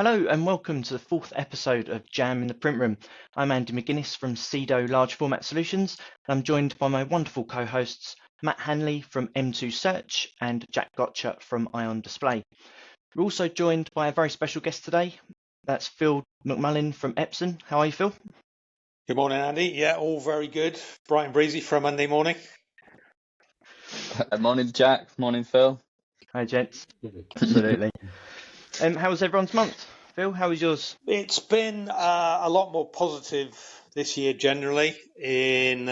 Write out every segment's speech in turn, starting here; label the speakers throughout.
Speaker 1: Hello and welcome to the fourth episode of Jam in the Print Room. I'm Andy McGuinness from SEDO Large Format Solutions, and I'm joined by my wonderful co-hosts Matt Hanley from M2 Search and Jack Gocher from Ion Display. We're also joined by a very special guest today. That's Phil McMullin from Epson. How are you, Phil?
Speaker 2: Good morning, Andy. Yeah, all very good. Bright and breezy for a Monday morning.
Speaker 3: Morning, Jack. Morning, Phil.
Speaker 1: Hi, gents. Absolutely. How was everyone's month? Phil, how was yours?
Speaker 2: It's been a lot more positive this year generally in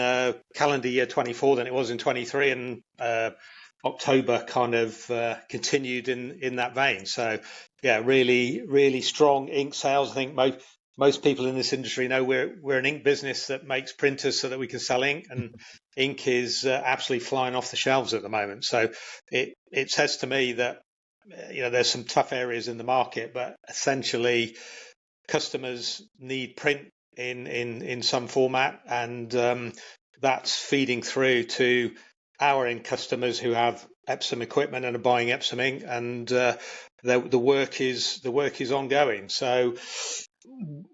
Speaker 2: calendar year 24 than it was in 23, and October kind of continued in that vein. So, yeah, really strong ink sales. I think most people in this industry know we're an ink business that makes printers so that we can sell ink, and ink is absolutely flying off the shelves at the moment. So it says to me that there's some tough areas in the market, but essentially customers need print in some format, and that's feeding through to our end customers who have Epson equipment and are buying Epson ink, and the work is ongoing. So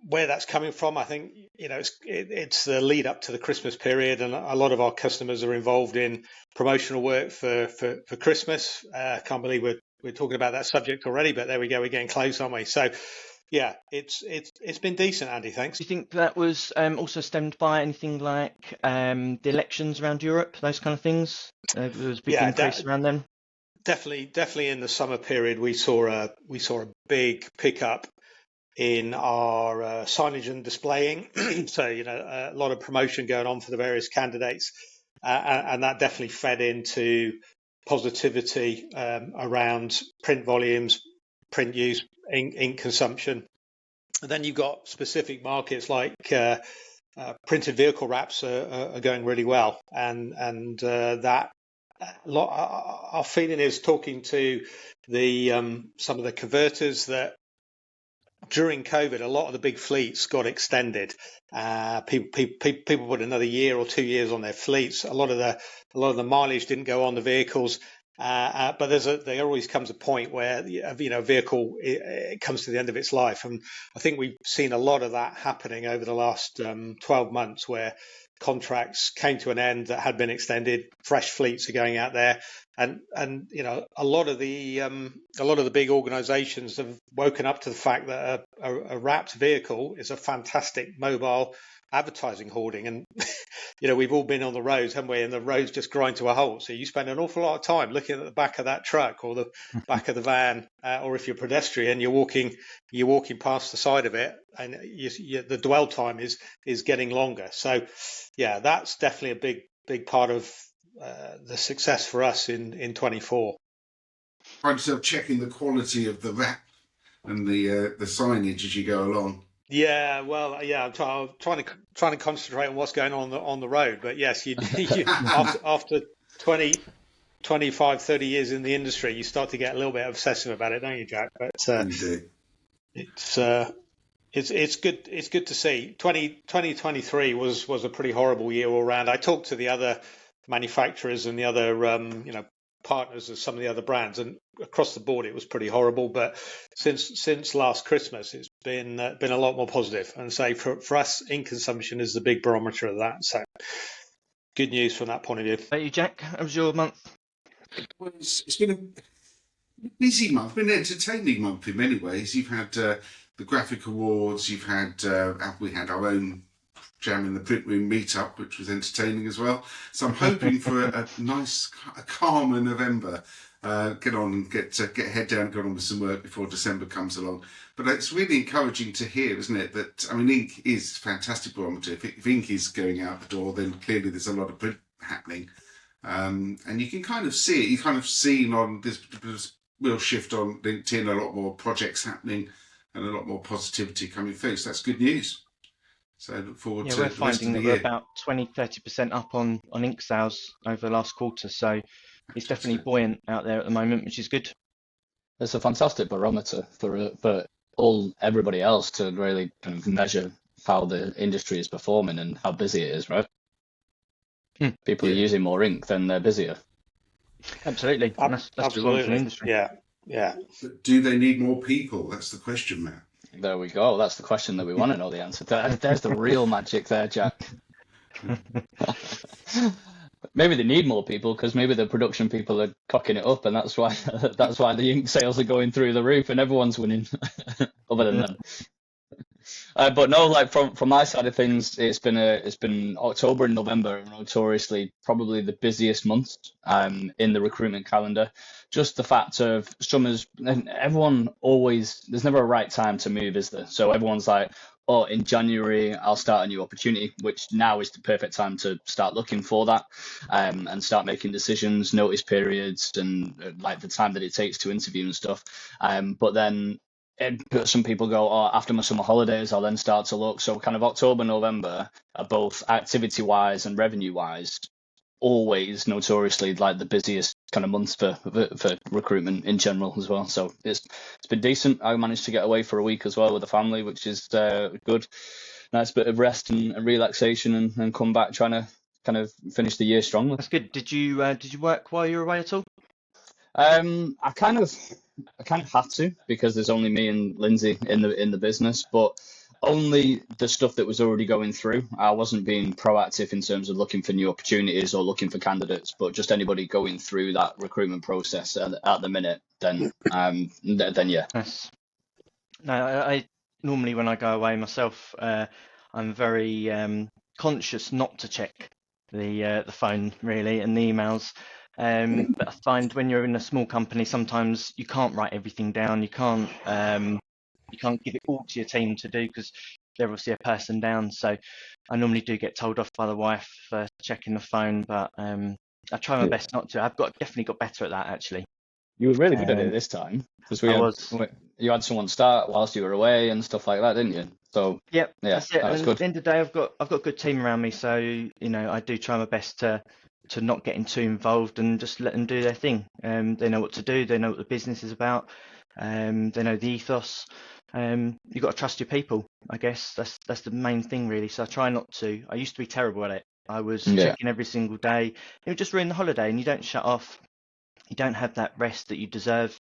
Speaker 2: where that's coming from, I think it's the lead up to the Christmas period, and a lot of our customers are involved in promotional work for Christmas. Can't believe we're talking about that subject already, but there we go. We're getting close, aren't we? So, yeah, it's been decent, Andy. Thanks.
Speaker 1: Do you think that was also stemmed by anything like the elections around Europe, those kind of things? There was a big increase around them.
Speaker 2: Definitely in the summer period, we saw a big pickup in our signage and displaying. So a lot of promotion going on for the various candidates, and that definitely fed into positivity around print volumes, print use, ink consumption. And then you've got specific markets like printed vehicle wraps are going really well, and that our feeling is, talking to the some of the converters, that during COVID, a lot of the big fleets got extended. People put another year or 2 years on their fleets. A lot of the mileage didn't go on the vehicles, but there always comes a point where a vehicle it comes to the end of its life, and I think we've seen a lot of that happening over the last 12 months, where contracts came to an end that had been extended. Fresh fleets are going out there, and a lot of the big organizations have woken up to the fact that a wrapped vehicle is a fantastic mobile advertising hoarding. And we've all been on the roads, haven't we? And the roads just grind to a halt, so you spend an awful lot of time looking at the back of that truck or the back of the van, or if you're pedestrian, you're walking past the side of it, and the dwell time is getting longer. So yeah, that's definitely a big part of the success for us in 24.
Speaker 4: Find yourself checking the quality of the wrap and the signage as you go along.
Speaker 2: Yeah, well, yeah, I'm trying to concentrate on what's going on the road. But yes, you after 20, 25, 30 years in the industry, you start to get a little bit obsessive about it, don't you, Jack? But it's good. It's good to see. 2023 was a pretty horrible year all around. I talked to the other manufacturers and the other partners of some of the other brands, and across the board it was pretty horrible. But since last Christmas, it's been a lot more positive. And say for us, ink consumption is the big barometer of that. So good news from that point of view.
Speaker 1: Thank you, Jack. How was your month?
Speaker 4: Well, it's been a busy month, been an entertaining month in many ways. You've had the graphic awards, we had our own Jam in the Print Room meetup, which was entertaining as well. So I'm hoping for a calmer November. Get on and get head down, get on with some work before December comes along. But it's really encouraging to hear, isn't it, that, ink is fantastic barometer. If ink is going out the door, then clearly there's a lot of print happening. And you can kind of see it. You've kind of seen on this real shift on LinkedIn, a lot more projects happening and a lot more positivity coming through. So that's good news. So I look forward to
Speaker 1: we're finding that we're about 20-30% up on ink sales over the last quarter. So it's definitely buoyant out there at the moment, which is good.
Speaker 3: It's a fantastic barometer for everybody else to really kind of measure how the industry is performing and how busy it is, right? People are using more ink, then they're busier.
Speaker 1: Absolutely. That's what we want from the industry.
Speaker 2: Yeah.
Speaker 4: But do they need more people? That's the question, Matt.
Speaker 3: There we go. That's the question that we want to know the answer to. There's the real magic there, Jack. Maybe they need more people because maybe the production people are cocking it up, and that's why the ink sales are going through the roof and everyone's winning. Other than them. But no, like from my side of things, it's been October and November are notoriously probably the busiest months in the recruitment calendar. Just the fact of summers, and everyone always, there's never a right time to move, is there? So everyone's like, oh, in January I'll start a new opportunity, which now is the perfect time to start looking for that, and start making decisions, notice periods, and like the time that it takes to interview and stuff. But then some people go, oh, after my summer holidays, I'll then start to look. So kind of October, November are both activity-wise and revenue-wise always notoriously like the busiest kind of months for recruitment in general as well. So it's been decent. I managed to get away for a week as well with the family, which is good. Nice bit of rest and relaxation, and come back trying to kind of finish the year strongly.
Speaker 1: That's good. Did you work while you were away at all?
Speaker 3: I kind of had to, because there's only me and Lindsay in the business, but only the stuff that was already going through. I wasn't being proactive in terms of looking for new opportunities or looking for candidates, but just anybody going through that recruitment process at the minute, then yeah.
Speaker 1: Yes. No, I normally when I go away myself, I'm very conscious not to check the phone really and the emails. But I find when you're in a small company, sometimes you can't write everything down. You can't give it all to your team to do because they're obviously a person down. So I normally do get told off by the wife for checking the phone, but I try my best not to. Definitely got better at that actually.
Speaker 3: You were really good at it this time because you had someone start whilst you were away and stuff like that, didn't you? So
Speaker 1: yep,
Speaker 3: yeah,
Speaker 1: that's it.
Speaker 3: that was
Speaker 1: And
Speaker 3: good.
Speaker 1: at the end of the day, I've got a good team around me, so I do try my best to not getting too involved and just let them do their thing. They know what to do. They know what the business is about. They know the ethos. You've got to trust your people. I guess that's the main thing really. So I try not to. I used to be terrible at it. I was checking every single day. It would just ruin the holiday, and you don't shut off. You don't have that rest that you deserve.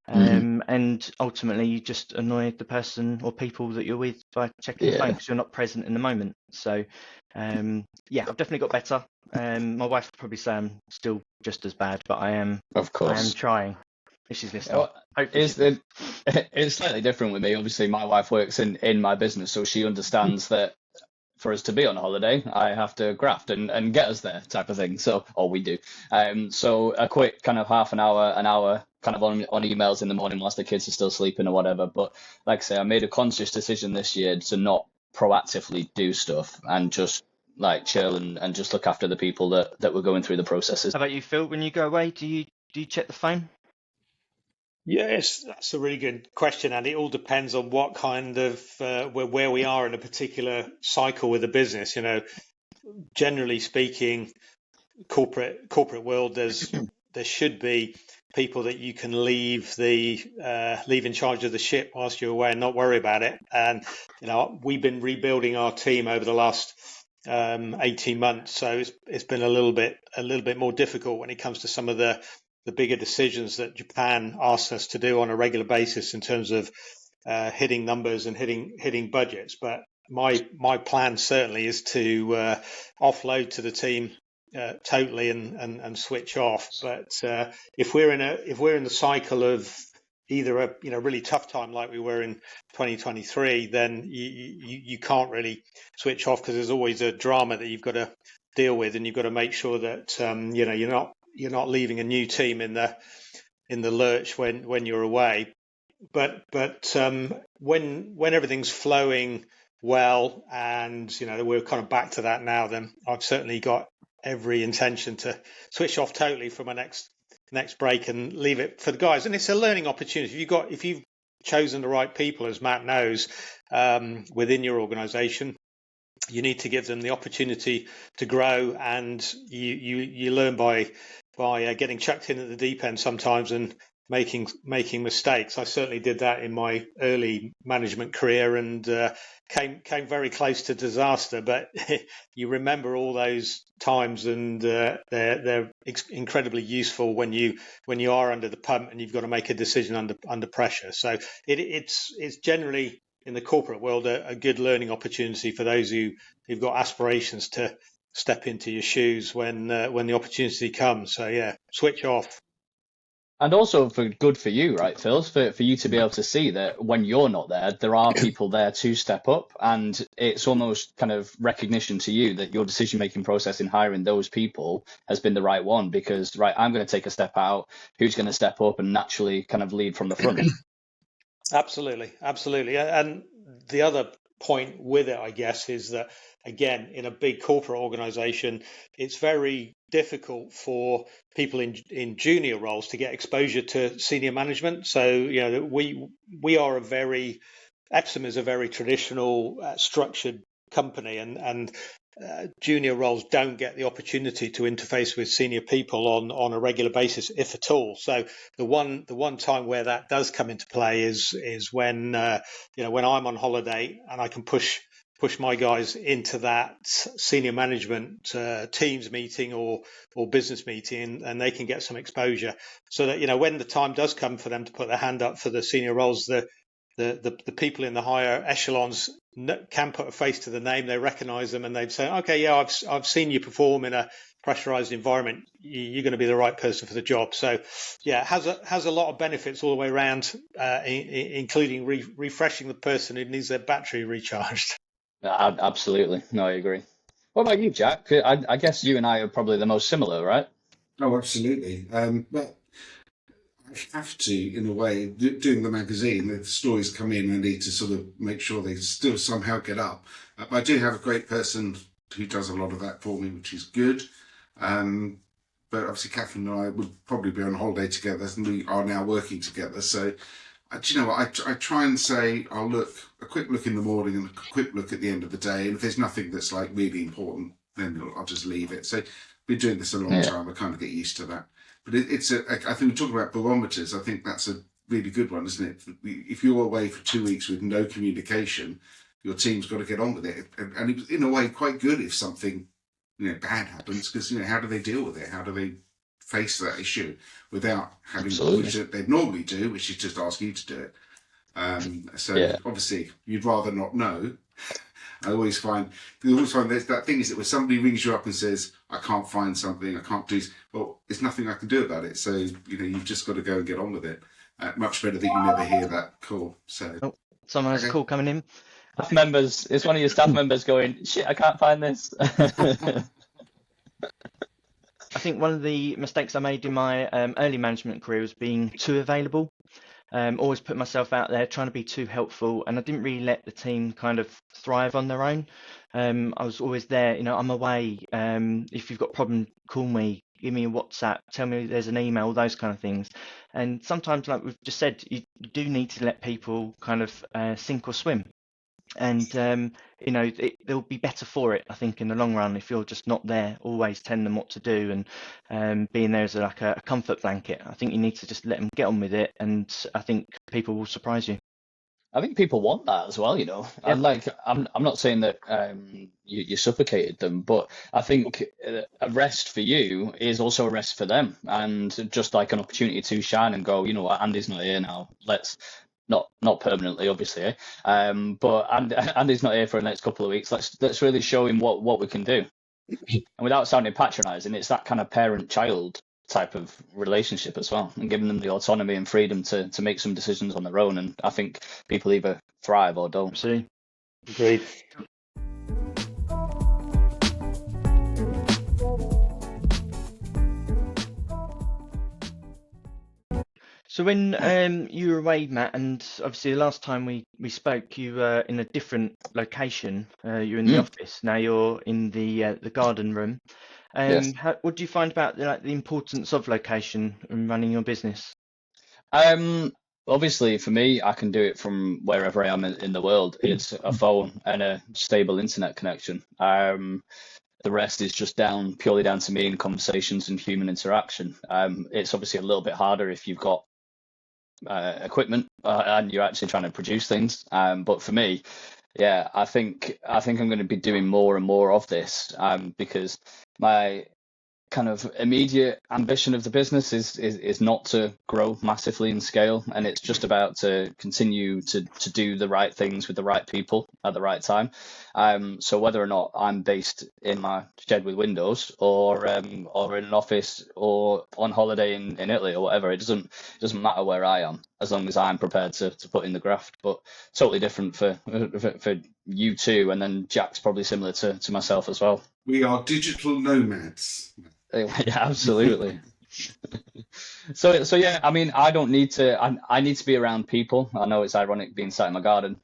Speaker 1: And ultimately you just annoy the person or people that you're with by checking the phone because you're not present in the moment. So I've definitely got better. My wife would probably say I'm still just as bad, but I am.
Speaker 3: Of course,
Speaker 1: I am trying. If she's listening.
Speaker 3: It's slightly different with me. Obviously, my wife works in my business, so she understands that for us to be on holiday, I have to graft and get us there, type of thing. So, or we do. So a quick kind of half an hour, kind of on emails in the morning whilst the kids are still sleeping or whatever. But like I say, I made a conscious decision this year to not proactively do stuff and just like chill and just look after the people that were going through the processes.
Speaker 1: How about you, Phil? When you go away, do you check the phone?
Speaker 2: Yes, that's a really good question, and it all depends on what kind of where we are in a particular cycle with the business. Generally speaking, corporate world, there should be people that you can leave in charge of the ship whilst you're away and not worry about it. And we've been rebuilding our team over the last 18 months, so it's been a little bit more difficult when it comes to some of the bigger decisions that Japan asks us to do on a regular basis in terms of hitting numbers and hitting budgets. But my plan certainly is to offload to the team totally and switch off. But if we're in the cycle of either a really tough time like we were in 2023, then you can't really switch off because there's always a drama that you've got to deal with, and you've got to make sure that you're not leaving a new team in the lurch when you're away. But when everything's flowing well, and we're kind of back to that now, then I've certainly got every intention to switch off totally for my next break and leave it for the guys. And it's a learning opportunity. If you've chosen the right people, as Matt knows, within your organisation, you need to give them the opportunity to grow, and you learn by getting chucked in at the deep end sometimes and making mistakes. I certainly did that in my early management career and came very close to disaster. But you remember all those times, and they're incredibly useful when you are under the pump and you've got to make a decision under pressure. So it's generally in the corporate world a good learning opportunity for those who've got aspirations to step into your shoes when the opportunity comes. So yeah, switch off.
Speaker 3: And also good for you, right, Phil, for you to be able to see that when you're not there, there are people there to step up. And it's almost kind of recognition to you that your decision-making process in hiring those people has been the right one because, right, I'm going to take a step out. Who's going to step up and naturally kind of lead from the front?
Speaker 2: Absolutely. And the other point with it, I guess, is that, again, in a big corporate organization, it's very difficult for people in junior roles to get exposure to senior management. So, we are Epsom is a very traditional, structured company, and junior roles don't get the opportunity to interface with senior people on a regular basis, if at all. So the one time where that does come into play is when when I'm on holiday and I can push my guys into that senior management teams meeting or business meeting, and they can get some exposure, so that when the time does come for them to put their hand up for the senior roles, the people in the higher echelons can put a face to the name. They recognize them and they'd say, okay, yeah, I've seen you perform in a pressurized environment. You're going to be the right person for the job. So yeah, it has a lot of benefits all the way around, including refreshing the person who needs their battery recharged.
Speaker 3: Absolutely. No, I agree. What about you, Jack? I guess you and I are probably the most similar, right?
Speaker 4: Oh, absolutely. But I have to, in a way, doing the magazine, the stories come in, I need to sort of make sure they still somehow get up. I do have a great person who does a lot of that for me, which is good. But obviously, Catherine and I would probably be on holiday together, and we are now working together. So, do you know what? I try and say, I'll look a quick look in the morning and a quick look at the end of the day. And if there's nothing that's like really important, then I'll just leave it. So, I've been doing this a long time. I kind of get used to that. But I think we're talking about barometers. I think that's a really good one, isn't it? If you're away for 2 weeks with no communication, your team's got to get on with it. And it was, in a way, quite good if something bad happens, because how do they deal with it? How do they face that issue without having which they normally do, which is just ask you to do it. Obviously, you'd rather not know. I always find there's that thing is that when somebody rings you up and says, I can't find something, I can't do, well, there's nothing I can do about it. So, you've just got to go and get on with it. Much better that you never hear that call. So,
Speaker 1: someone has a call coming in.
Speaker 3: Staff members, it's one of your staff members going, shit, I can't find this.
Speaker 1: I think one of the mistakes I made in my early management career was being too available. Always put myself out there, trying to be too helpful, and I didn't really let the team kind of thrive on their own. I was always there, I'm away. If you've got a problem, call me, give me a WhatsApp, tell me there's an email, those kind of things. And sometimes, like we've just said, you do need to let people kind of sink or swim. And they'll be better for it, I think, in the long run, if you're just not there always telling them what to do and being there as like a comfort blanket. I think you need to just let them get on with it, and I think people will surprise you.
Speaker 3: I think people want that as well,
Speaker 1: Yeah.
Speaker 3: I'm not saying that you suffocated them, but I think a rest for you is also a rest for them, and just like an opportunity to shine and go, what, Andy's not here now, let's not permanently, obviously, but Andy's not here for the next couple of weeks. Let's really show him what we can do. And without sounding patronising, it's that kind of parent-child type of relationship as well, and giving them the autonomy and freedom to make some decisions on their own. And I think people either thrive or don't.
Speaker 1: See,
Speaker 2: agreed.
Speaker 1: So when you were away, Matt, and obviously the last time we spoke, you were in a different location. You're in the office. Now you're in the garden room.
Speaker 3: Yes.
Speaker 1: What do you find about the importance of location in running your business?
Speaker 3: Obviously, for me, I can do it from wherever I am in the world. It's a phone and a stable internet connection. The rest is just purely down to me and conversations and human interaction. It's obviously a little bit harder if you've got equipment and you're actually trying to produce things. But for me, yeah, I think I'm going to be doing more and more of this because my kind of immediate ambition of the business is not to grow massively in scale, and it's just about to continue to do the right things with the right people at the right time. So whether or not I'm based in my shed with windows, or in an office, or on holiday in Italy or whatever, it doesn't matter where I am, as long as I'm prepared to put in the graft. But totally different for you two, and then Jack's probably similar to myself as well.
Speaker 4: We are digital nomads.
Speaker 3: Yeah, absolutely. So yeah, I mean, I don't need to. I need to be around people. I know it's ironic being sat in my garden,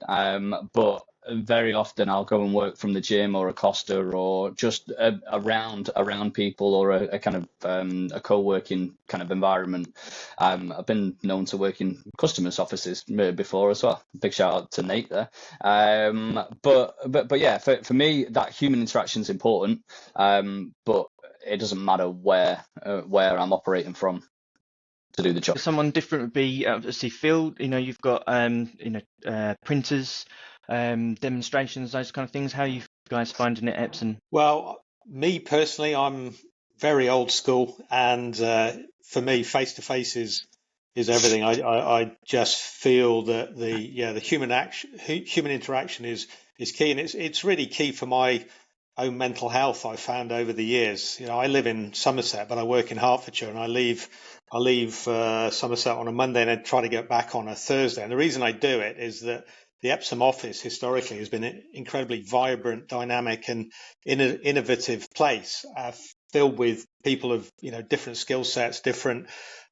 Speaker 3: but very often I'll go and work from the gym or a Costa, or just around people, or a kind of a co-working kind of environment. I've been known to work in customers' offices before as well. Big shout out to Nate there. But yeah, for me, that human interaction is important. But it doesn't matter where I'm operating from to do the job.
Speaker 1: Someone different would be obviously Phil. You've got printers, demonstrations, those kind of things. How are you guys finding it at Epson?
Speaker 2: Well, me personally, I'm very old school, and for me, face to face is everything. I just feel that the human interaction is key, and it's really key for my own mental health. I found over the years. I live in Somerset, but I work in Hertfordshire, and I leave Somerset on a Monday and I try to get back on a Thursday. And the reason I do it is that the Epsom office historically has been an incredibly vibrant, dynamic, and innovative place, filled with people of different skill sets, different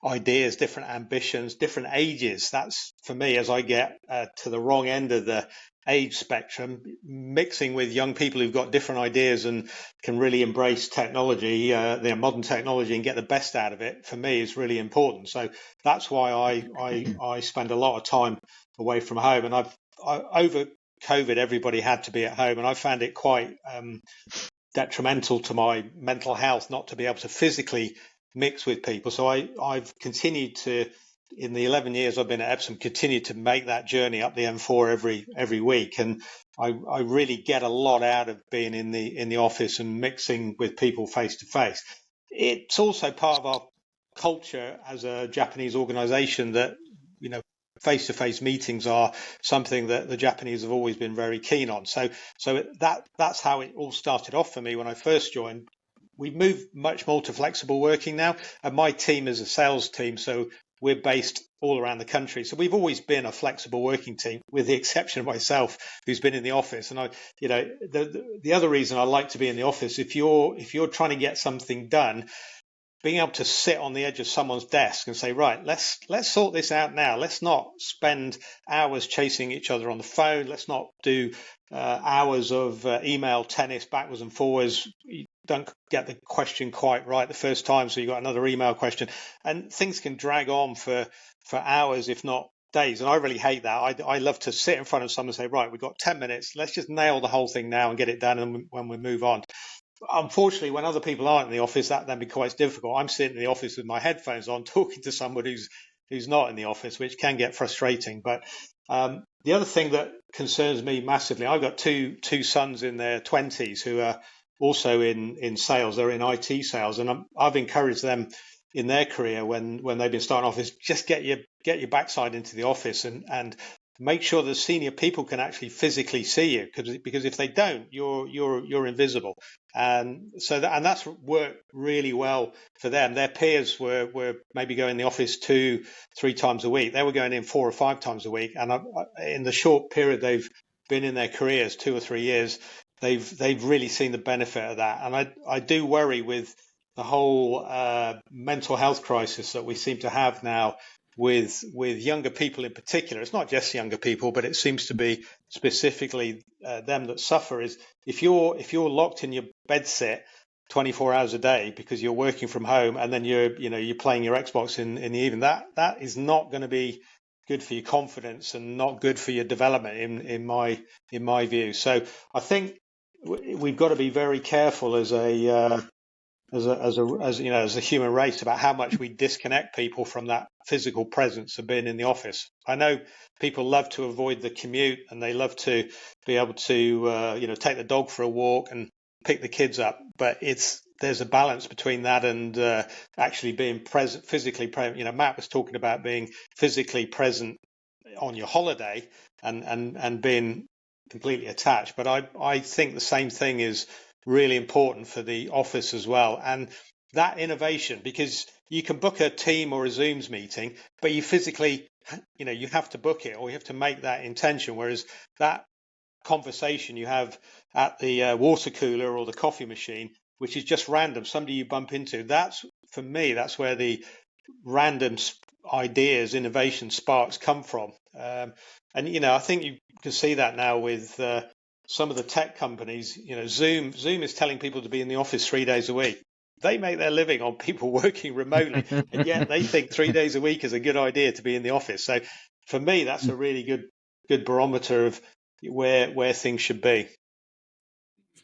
Speaker 2: ideas, different ambitions, different ages. That's for me, as I get to the wrong end of the age spectrum, mixing with young people who've got different ideas and can really embrace technology, their modern technology, and get the best out of it, for me is really important. So that's why I spend a lot of time away from home. And over COVID, everybody had to be at home, and I found it quite detrimental to my mental health not to be able to physically mix with people. So I've continued to, in the 11 years I've been at Epsom, continue to make that journey up the M4 every week, and I really get a lot out of being in the office and mixing with people face to face. It's also part of our culture as a Japanese organization that face-to-face meetings are something that the Japanese have always been very keen on. So that's how it all started off for me when I first joined. We've moved much more to flexible working now, and my team is a sales team, so we're based all around the country. So we've always been a flexible working team, with the exception of myself, who's been in the office. And the other reason I like to be in the office, if you're trying to get something done, being able to sit on the edge of someone's desk and say, right, let's sort this out now. Let's not spend hours chasing each other on the phone. Let's not do hours of email tennis backwards and forwards. You don't get the question quite right the first time, so you got another email question, and things can drag on for hours, if not days. And I really hate that. I love to sit in front of someone and say, right, we've got 10 minutes. Let's just nail the whole thing now and get it done, and when we move on. Unfortunately, when other people aren't in the office, that then becomes quite difficult. I'm sitting in the office with my headphones on, talking to somebody who's not in the office, which can get frustrating. But the other thing that concerns me massively, I've got two sons in their 20s who are also in sales. They're in IT sales, and I've encouraged them in their career when they've been starting off, is just get your backside into the office and make sure the senior people can actually physically see you, because if they don't, you're invisible. And so that's worked really well for them. Their peers were maybe going in the office 2-3 times a week. They were going in 4 or 5 times a week. And in the short period they've been in their careers, 2 or 3 years, they've really seen the benefit of that. And I do worry with the whole mental health crisis that we seem to have now with younger people in particular. It's not just younger people, but it seems to be specifically them that suffer. Is if you're locked in your bedsit 24 hours a day because you're working from home, and then you're playing your Xbox in the evening, that is not going to be good for your confidence and not good for your development in my view. So I think we've got to be very careful as a human race about how much we disconnect people from that physical presence of being in the office. I know people love to avoid the commute, and they love to be able to take the dog for a walk and pick the kids up, but it's there's a balance between that and actually being present, physically present. Matt was talking about being physically present on your holiday and being completely attached. But I think the same thing is really important for the office as well. And that innovation, because you can book a team or a Zooms meeting, but you physically, you have to book it or you have to make that intention. Whereas that conversation you have at the water cooler or the coffee machine, which is just random, somebody you bump into, for me, that's where the random ideas, innovation sparks come from. And I think you can see that now with some of the tech companies. Zoom is telling people to be in the office 3 days a week. They make their living on people working remotely, and yet they think 3 days a week is a good idea to be in the office. So for me, that's a really good barometer of where things should be.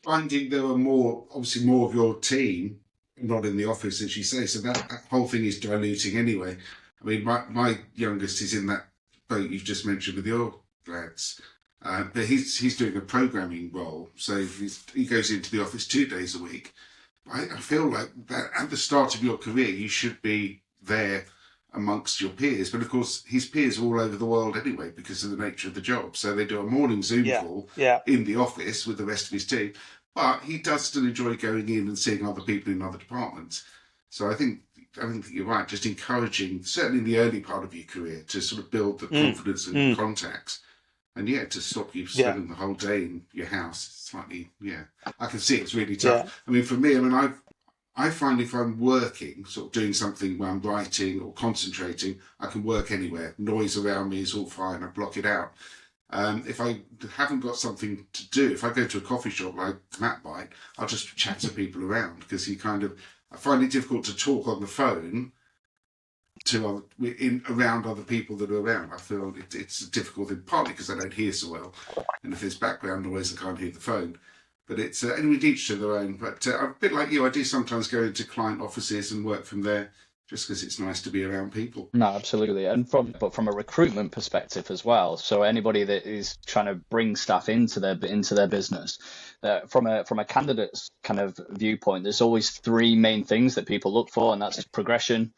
Speaker 4: Finding there were obviously more of your team not in the office, as you say, so that whole thing is diluting anyway. I mean, my youngest is in that boat you've just mentioned with your lads, but he's doing a programming role, so he goes into the office 2 days a week. I feel like that at the start of your career you should be there amongst your peers, but of course his peers are all over the world anyway because of the nature of the job. So they do a morning Zoom call in the office with the rest of his team, but he does still enjoy going in and seeing other people in other departments. So I think you're right, just encouraging, certainly in the early part of your career, to sort of build the confidence and contacts. And to stop you spending the whole day in your house, slightly, I can see it's really tough. Yeah. I mean, for me, I find if I'm working, sort of doing something where I'm writing or concentrating, I can work anywhere. Noise around me is all fine. I block it out. If I haven't got something to do, if I go to a coffee shop like Matt might, I'll just chat to people around because I find it difficult to talk on the phone around other people that are around. I feel it's a difficult thing, partly because I don't hear so well, and if there's background noise, I can't hear the phone. But it's and we each to their own. But a bit like you, I do sometimes go into client offices and work from there, just because it's nice to be around people.
Speaker 3: No, absolutely, and from a recruitment perspective as well. So anybody that is trying to bring staff into their business, from a candidate's kind of viewpoint, there's always three main things that people look for, and that's progression,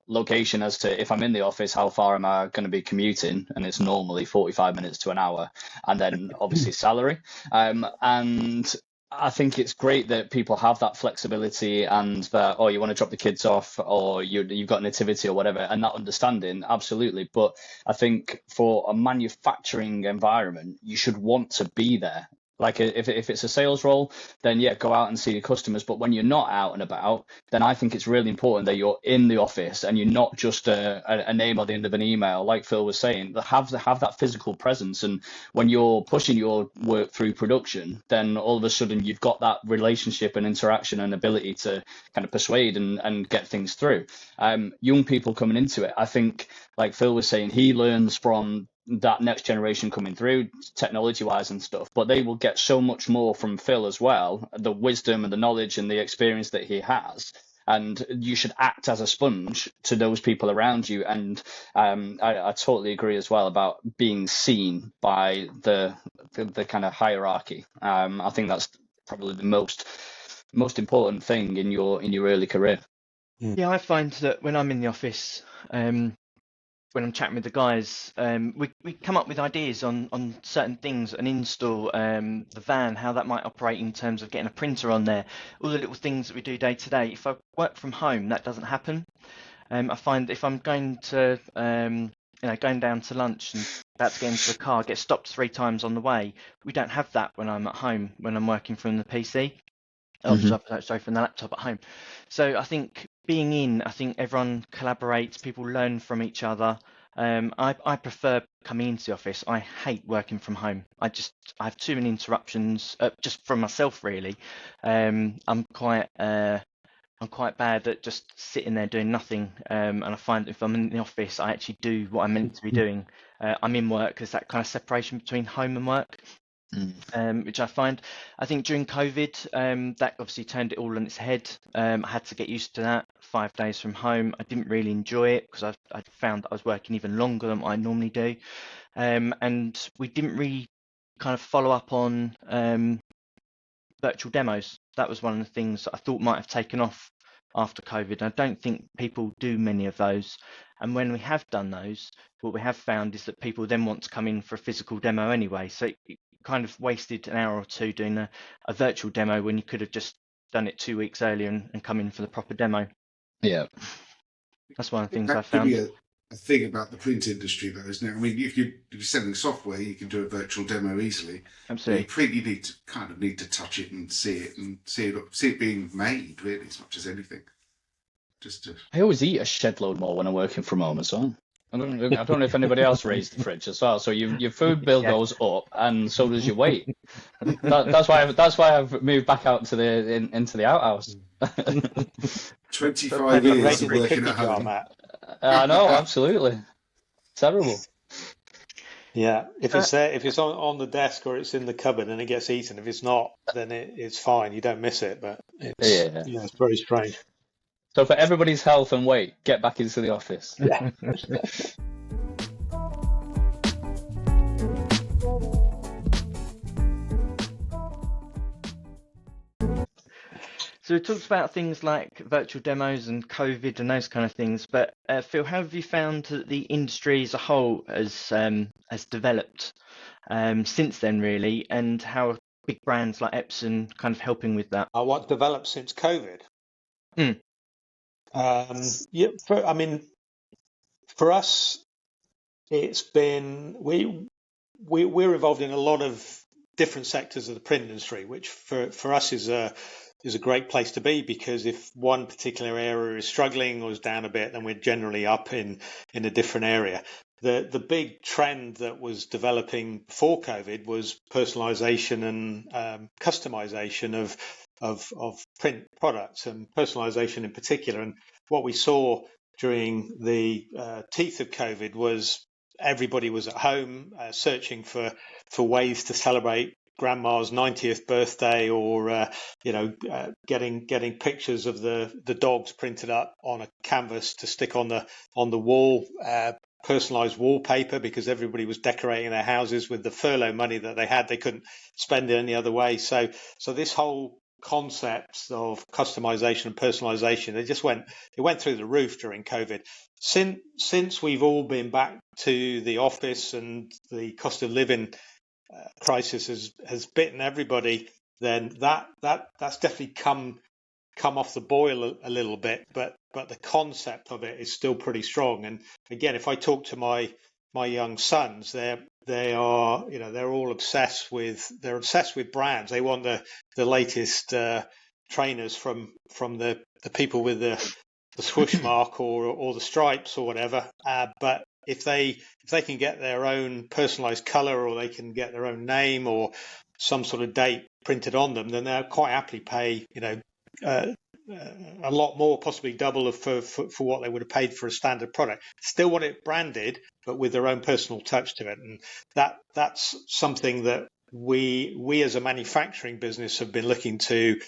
Speaker 3: location, as to if I'm in the office, how far am I going to be commuting, and it's normally 45 minutes to an hour, and then obviously salary. And I think it's great that people have that flexibility and that, you want to drop the kids off or you've got nativity or whatever, and that understanding, absolutely. But I think for a manufacturing environment, you should want to be there. Like if it's a sales role, then go out and see your customers. But when you're not out and about, then I think it's really important that you're in the office and you're not just a name on the end of an email, like Phil was saying. Have that physical presence. And when you're pushing your work through production, then all of a sudden you've got that relationship and interaction and ability to kind of persuade and get things through. Young people coming into it, I think, like Phil was saying, he learns from that next generation coming through technology wise and stuff, but they will get so much more from Phil as well, the wisdom and the knowledge and the experience that he has. And you should act as a sponge to those people around you. And I totally agree as well about being seen by the kind of hierarchy. I think that's probably the most important thing in your early career.
Speaker 1: Yeah, I find that when I'm in the office, when I'm chatting with the guys, we come up with ideas on certain things, an install, the van, how that might operate in terms of getting a printer on there, all the little things that we do day to day. If I work from home, that doesn't happen. I find if I'm going to, going down to lunch and about to get into the car, get stopped 3 times on the way, we don't have that when I'm at home, when I'm working from the PC. Sorry, from the laptop at home. So I think I think everyone collaborates, people learn from each other. I prefer coming into the office. I hate working from home. I have too many interruptions, just from myself really. I'm quite bad at just sitting there doing nothing. And I find if I'm in the office, I actually do what I'm meant to be doing. I'm in work. There's that kind of separation between home and work. Which I think during COVID, that obviously turned it all on its head. I had to get used to that. 5 days from home. I didn't really enjoy it because I found that I was working even longer than what I normally do. And we didn't really kind of follow up on virtual demos. that was one of the things that I thought might have taken off after COVID. I don't think people do many of those. And when we have done those, what we have found is that people then want to come in for a physical demo anyway. So it kind of wasted an hour or two doing a virtual demo when you could have just done it 2 weeks earlier and come in for the proper demo.
Speaker 3: Yeah.
Speaker 1: That's one of the things I
Speaker 4: That could
Speaker 1: found.
Speaker 4: be a thing about the print industry, though, isn't it? I mean, if you're selling software, you can do a virtual demo easily.
Speaker 1: Absolutely.
Speaker 4: You print, you need to touch it and see it being made, really, as much as anything.
Speaker 3: I always eat a shed load more when I'm working from home as well. I don't know if anybody else raised the fridge as well. So your food bill goes up, and so does your weight. That's why I've moved back out to into the outhouse.
Speaker 4: 25 years of working at home.
Speaker 3: I know, absolutely. Terrible.
Speaker 2: Yeah, if it's there, if it's on the desk or it's in the cupboard and it gets eaten, if it's not, then it's fine. You don't miss it, but it's very strange.
Speaker 3: So for everybody's health and weight, get back into the office.
Speaker 2: Yeah.
Speaker 1: So we talked about things like virtual demos and COVID and those kind of things, but Phil, how have you found that the industry as a whole has developed since then, really, and how are big brands like Epson kind of helping with that?
Speaker 2: What developed since COVID? For us, it's been we're involved in a lot of different sectors of the print industry, which for us is a great place to be, because if one particular area is struggling or is down a bit, then we're generally up in a different area. The big trend that was developing before COVID was personalization and customization of print products, and personalization in particular. And what we saw during the teeth of COVID was everybody was at home searching for ways to celebrate grandma's 90th birthday, or getting pictures of the dogs printed up on a canvas to stick on the wall, personalized wallpaper, because everybody was decorating their houses with the furlough money that they had. They couldn't spend it any other way. So this whole concept of customization and personalization, it went through the roof during COVID. Since we've all been back to the office and the cost of living crisis has bitten everybody, then that's definitely come off the boil a little bit, but the concept of it is still pretty strong. And again, if I talk to my young sons, they're all obsessed with brands. They want the latest trainers from the people with the swoosh mark or the stripes or whatever, but if they can get their own personalized color, or they can get their own name or some sort of date printed on them, then they'll quite happily pay a lot more, possibly double for what they would have paid for a standard product. Still want it branded, but with their own personal touch to it. And that's something that we as a manufacturing business have been looking to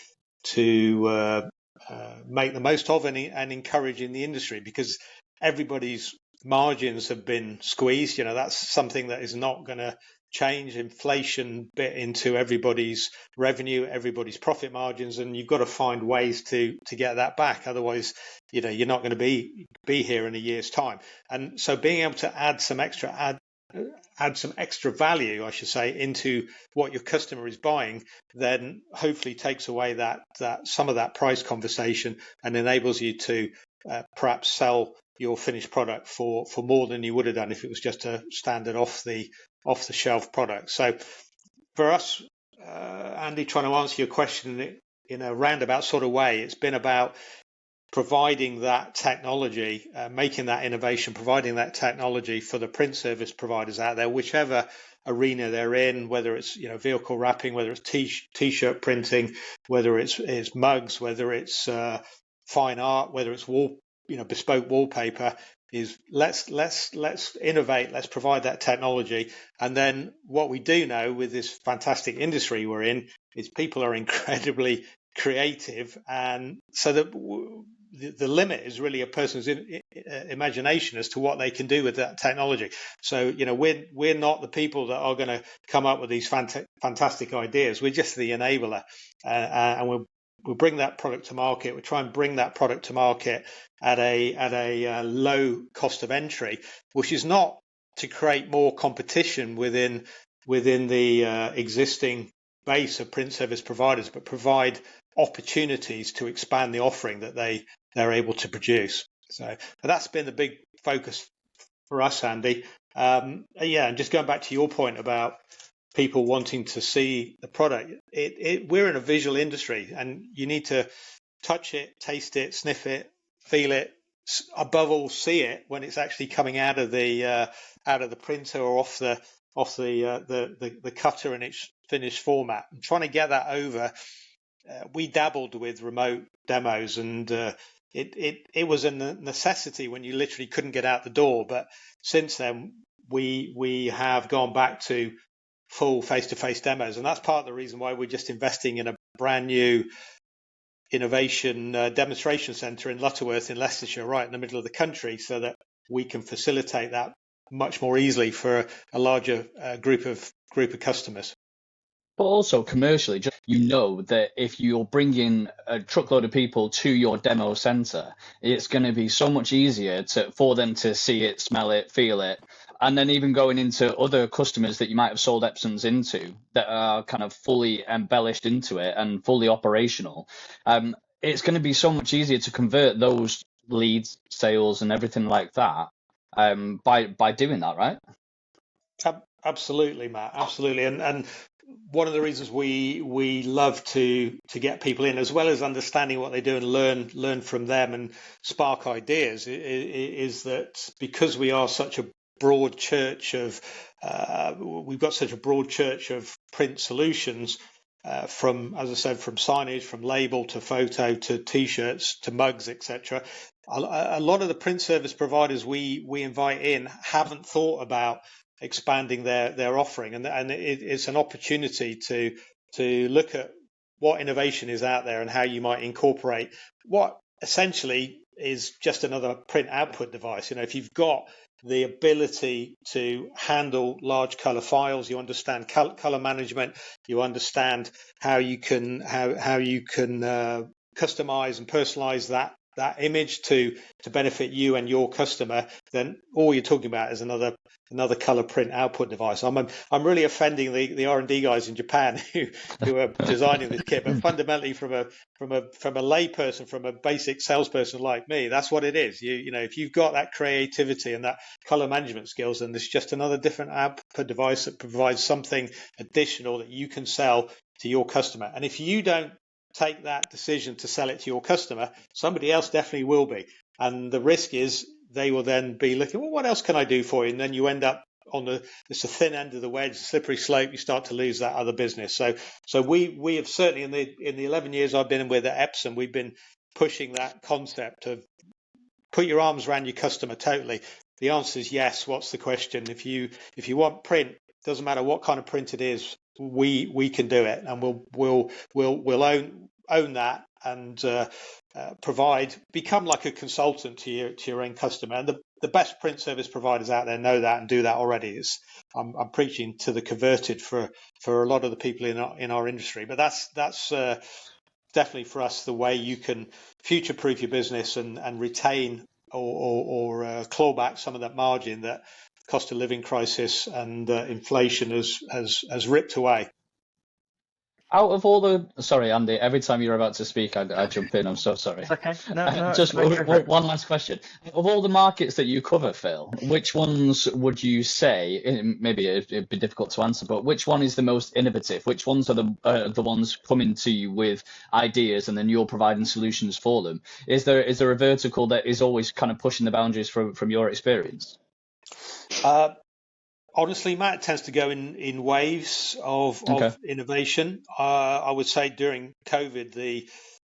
Speaker 2: make the most of and encourage in the industry, because everybody's margins have been squeezed. That's something that is not going to change. Inflation bit into everybody's revenue, everybody's profit margins, and you've got to find ways to get that back. Otherwise, you're not going to be here in a year's time. And so being able to add some extra value, I should say, into what your customer is buying, then hopefully takes away that some of that price conversation and enables you to perhaps sell your finished product for more than you would have done if it was just a standard off the shelf product. So for us, Andy, trying to answer your question in a roundabout sort of way, it's been about providing that technology, making that innovation, providing that technology for the print service providers out there, whichever arena they're in, whether it's vehicle wrapping, whether it's t-shirt printing, whether it's mugs, whether it's fine art, whether it's bespoke wallpaper. Is let's innovate, let's provide that technology. And then what we do know with this fantastic industry we're in is people are incredibly creative, and so the limit is really a person's imagination as to what they can do with that technology. So we're not the people that are going to come up with these fantastic ideas. We're just the enabler, and bring that product to market. We try and bring that product to market at a low cost of entry, which is not to create more competition within the existing base of print service providers, but provide opportunities to expand the offering that they're able to produce. So that's been the big focus for us, Andy. And just going back to your point about people wanting to see the product, we're in a visual industry, and you need to touch it, taste it, sniff it, feel it, above all see it when it's actually coming out of the printer or off the cutter in its finished format. And trying to get that over, we dabbled with remote demos, and it was a necessity when you literally couldn't get out the door. But since then, we have gone back to full face-to-face demos, and that's part of the reason why we're just investing in a brand new innovation demonstration centre in Lutterworth in Leicestershire, right in the middle of the country, so that we can facilitate that much more easily for a larger group of customers.
Speaker 3: But also commercially, just that if you're bringing a truckload of people to your demo center, it's going to be so much easier for them to see it, smell it, feel it, and then even going into other customers that you might have sold Epsons into that are kind of fully embellished into it and fully operational. It's going to be so much easier to convert those leads, sales, and everything like that by doing that, right?
Speaker 2: Absolutely, Matt. Absolutely, and one of the reasons we love to get people in, as well as understanding what they do and learn from them and spark ideas, is that because we are such a broad church of we've got such a broad church of print solutions, from, as I said, from signage, from label to photo to t-shirts to mugs, etc. A lot of the print service providers we invite in haven't thought about expanding their offering, and it's an opportunity to look at what innovation is out there and how you might incorporate what essentially is just another print output device. If you've got the ability to handle large color files, you understand color management, you understand how you can customize and personalize that image to benefit you and your customer, then all you're talking about is another color print output device. I'm really offending the R&D guys in Japan who are designing this kit, but fundamentally from a layperson, from a basic salesperson like me, that's what it is. If you've got that creativity and that color management skills, then there's just another different output device that provides something additional that you can sell to your customer. And if you don't take that decision to sell it to your customer, somebody else definitely will be. And the risk is they will then be looking, well, what else can I do for you? And then you end up on the thin end of the wedge, slippery slope. You start to lose that other business. So we have certainly in the 11 years I've been with at Epson, we've been pushing that concept of put your arms around your customer totally. The answer is yes. What's the question? If you want print, doesn't matter what kind of print it is, we can do it, and we'll own that and become like a consultant to your end customer. And the best print service providers out there know that and do that already. I'm preaching to the converted for a lot of the people in our industry, but that's definitely for us the way you can future-proof your business and retain or claw back some of that margin that cost of living crisis and inflation has ripped away.
Speaker 3: Out of all sorry, Andy, every time you're about to speak, I jump in. I'm so sorry.
Speaker 1: Okay. No,
Speaker 3: just one last question. Of all the markets that you cover, Phil, which ones would you say, maybe it'd be difficult to answer, but which one is the most innovative? Which ones are the ones coming to you with ideas and then you're providing solutions for them? Is there a vertical that is always kind of pushing the boundaries from your experience?
Speaker 2: Honestly, Matt, it tends to go in waves of innovation. I would say during COVID,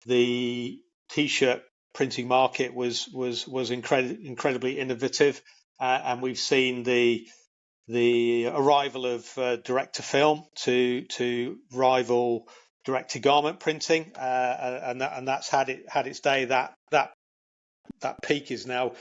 Speaker 2: the t-shirt printing market was incredibly innovative, and we've seen the arrival of direct to film to rival direct to garment printing, and that's had its day. That peak is now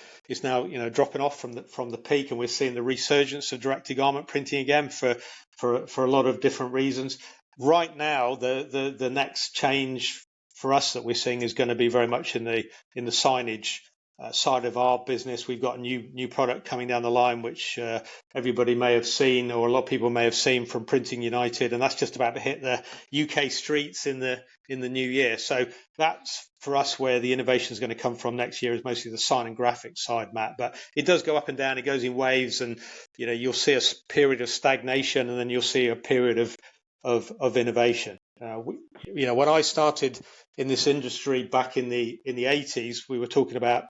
Speaker 2: dropping off from the peak, and we're seeing the resurgence of direct to garment printing again for a lot of different reasons. Right now, the next change for us that we're seeing is going to be very much in the signage side of our business. We've got a new product coming down the line, which everybody may have seen, or a lot of people may have seen, from Printing United, and that's just about to hit the UK streets in the new year. So that's for us where the innovation is going to come from next year, is mostly the sign and graphics side, Matt. But it does go up and down; it goes in waves, and you'll see a period of stagnation, and then you'll see a period of innovation. When I started in this industry back in the 80s, we were talking about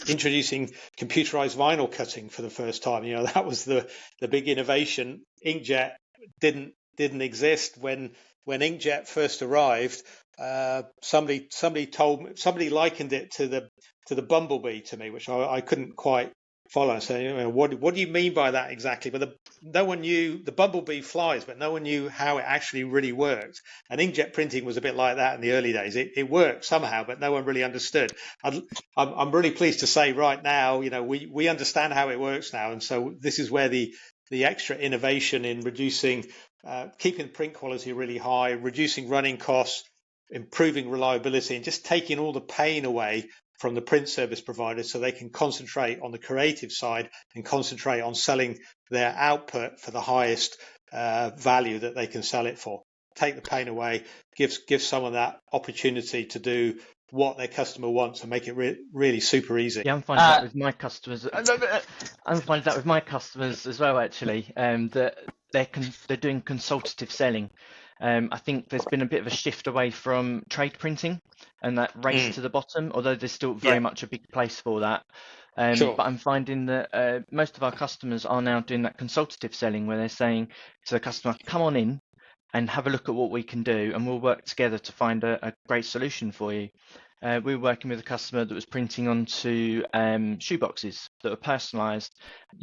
Speaker 2: introducing computerized vinyl cutting for the first time. That was the big innovation. Inkjet didn't exist when inkjet first arrived. Somebody likened it to the bumblebee to me, which I couldn't quite follow. So what do you mean by that exactly? But no one knew. The bumblebee flies, but no one knew how it actually really worked. And inkjet printing was a bit like that in the early days. It worked somehow, but no one really understood. I'm really pleased to say right now, we understand how it works now, and so this is where the extra innovation in reducing, keeping print quality really high, reducing running costs, improving reliability, and just taking all the pain away from the print service providers, so they can concentrate on the creative side and concentrate on selling their output for the highest value that they can sell it for. Take the pain away, give someone that opportunity to do what their customer wants and make it really super easy.
Speaker 1: Yeah, I'm finding that with my customers. I'm finding that with my customers as well, actually. That they're doing consultative selling. I think there's been a bit of a shift away from trade printing and that race to the bottom, although there's still very much a big place for that.
Speaker 2: Sure.
Speaker 1: But I'm finding that most of our customers are now doing that consultative selling, where they're saying to the customer, come on in and have a look at what we can do, and we'll work together to find a great solution for you. We were working with a customer that was printing onto shoeboxes that were personalised,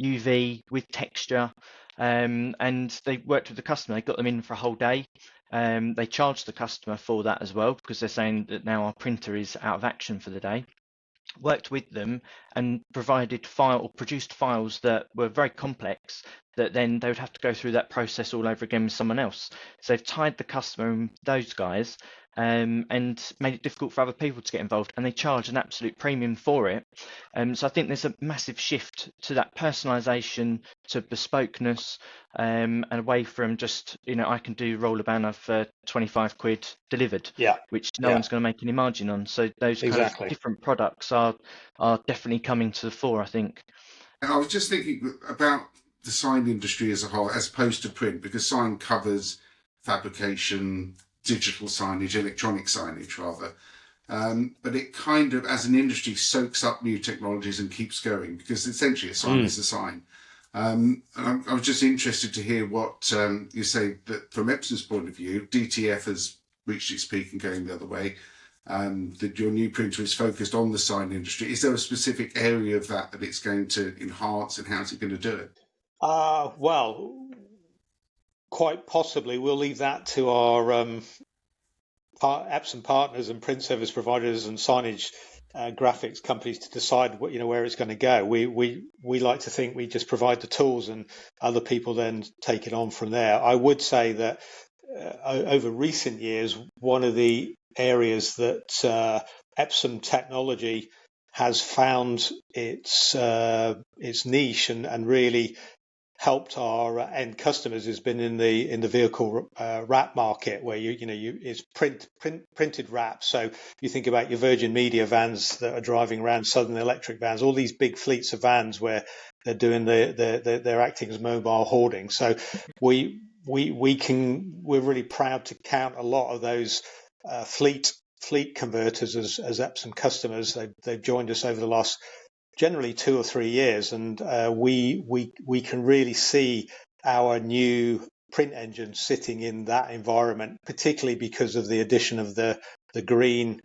Speaker 1: UV with texture, and they worked with the customer. They got them in for a whole day. They charged the customer for that as well, because they're saying that now our printer is out of action for the day. Worked with them and produced files that were very complex, that then they would have to go through that process all over again with someone else. So they've tied the customer and those guys, and made it difficult for other people to get involved, and they charge an absolute premium for it. So I think there's a massive shift to that personalisation, to bespokeness, and away from just, I can do roller banner for 25 quid delivered, which no one's going to make any margin on. So those kind of different products are definitely coming to the fore, I think.
Speaker 4: I was just thinking about the sign industry as a whole, as opposed to print, because sign covers fabrication, digital signage, electronic signage rather. But it kind of, as an industry, soaks up new technologies and keeps going, because essentially a sign is a sign. And I was just interested to hear what you say, that from Epson's point of view, DTF has reached its peak and going the other way. That your new printer is focused on the sign industry. Is there a specific area of that it's going to enhance, and how's it going to do it?
Speaker 2: Well, quite possibly we'll leave that to our Epson partners and print service providers and signage graphics companies to decide where it's going to go. We like to think we just provide the tools, and other people then take it on from there. I would say that over recent years, one of the areas that Epson technology has found its niche and really helped our end customers has been in the vehicle wrap market, where it's printed wrap. So you think about your Virgin Media vans that are driving around, Southern Electric vans, all these big fleets of vans where they're doing they're acting as mobile hoarding. So we're really proud to count a lot of those fleet converters as Epson customers. They've joined us over the last generally 2 or 3 years, and we can really see our new print engine sitting in that environment, particularly because of the addition of the green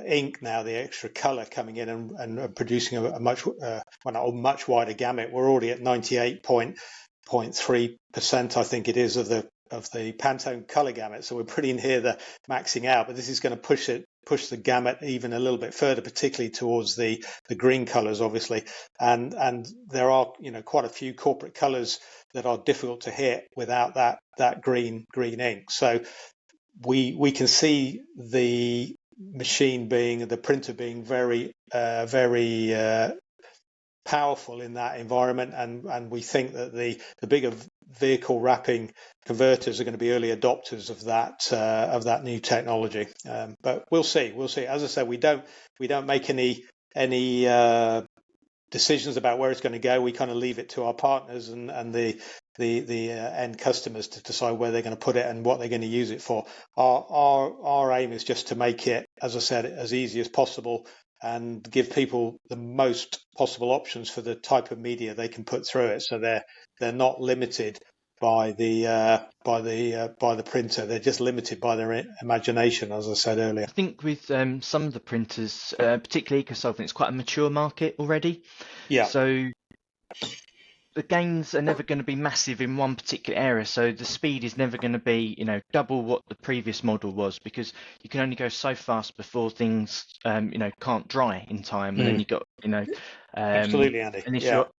Speaker 2: ink now, the extra color coming in and producing a much wider gamut. We're already at 98.3%, I think it is, of the Pantone color gamut, so we're pretty near the maxing out, but this is going to push the gamut even a little bit further, particularly towards the green colors, obviously, and there are quite a few corporate colors that are difficult to hit without that green ink. So we can see the machine being, the printer being very powerful in that environment, and we think that the bigger vehicle wrapping converters are going to be early adopters of that new technology. But we'll see. As I said, we don't make any decisions about where it's going to go. We kind of leave it to our partners and the end customers to decide where they're going to put it and what they're going to use it for. Our aim is just to make it, as I said, as easy as possible and give people the most possible options for the type of media they can put through it. So they're not limited by the printer. They're just limited by their imagination, as I said earlier.
Speaker 1: I think with some of the printers, particularly EcoSolvent, it's quite a mature market already.
Speaker 2: Yeah.
Speaker 1: So the gains are never going to be massive in one particular area. So the speed is never going to be, double what the previous model was, because you can only go so fast before things, can't dry in time. And then you've got,
Speaker 2: absolutely, Andy.